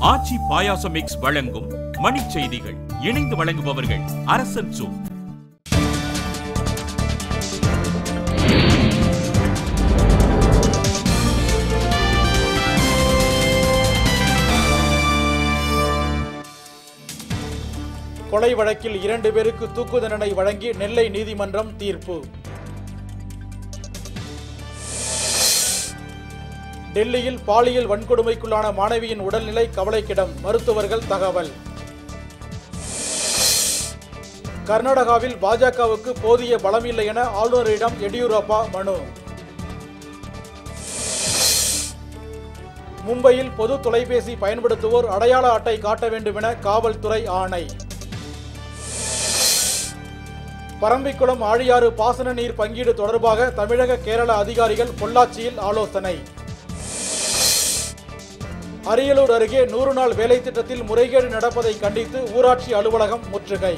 ஆச்சி பாயாசம் mix வழங்கும் மணிச் செய்திகள். இணைந்து வழங்குபவர்கள் அரசன் சூ. கொலை வழக்கில் 2 பேருக்கு தூக்கு தண்டனை வழங்கி நெல்லை நீதிமன்றம் தீர்ப்பு. டெல்லியில் பாலியல் வன்கொடுமைக்குள்ளான மாணவியின் உடல்நிலை கவலைக்கிடம், மருத்துவர்கள் தகவல். கர்நாடகாவில் பாஜகவுக்கு போதிய பலம் இல்லை என ஆளுநரிடம் எடியூரப்பா மனு. மும்பையில் பொது தொலைபேசி பயன்படுத்துவோர் அடையாள அட்டை காட்ட வேண்டும் என காவல்துறை ஆணை. பரம்பிக்குளம் ஆழியாறு பாசன நீர் பங்கீடு தொடர்பாக தமிழக கேரள அதிகாரிகள் பொள்ளாச்சியில் ஆலோசனை. அரியலூர் அருகே 100 நாள் வேலை திட்டத்தில் முறைகேடு நடப்பதை கண்டித்து ஊராட்சி அலுவலகம் முற்றுகை.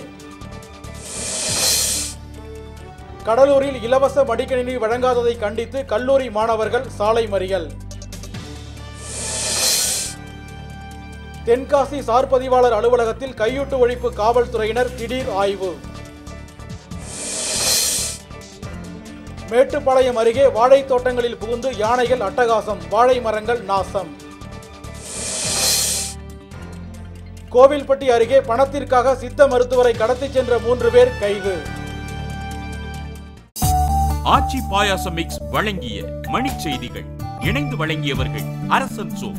கடலூரில் இலவச மடிக்கணினி வழங்காததை கண்டித்து கல்லூரி மாணவர்கள் சாலை மறியல். தென்காசி சார் பதிவாளர் அலுவலகத்தில் கையூட்டு ஒழிப்பு காவல்துறையினர் திடீர் ஆய்வு. மேட்டுப்பாளையம் அருகே வாழை தோட்டங்களில் புகுந்து யானைகள் அட்டகாசம், வாழை மரங்கள் நாசம். கோவில்பட்டி அருகே பணத்திற்காக சித்த மருத்துவரை கடத்திச் சென்ற 3 பேர் கைது. ஆச்சி பாயாசம் மிக்ஸ் வழங்கிய மணிச் செய்திகள். இணைந்து வழங்கியவர்கள் அரசன் சூ.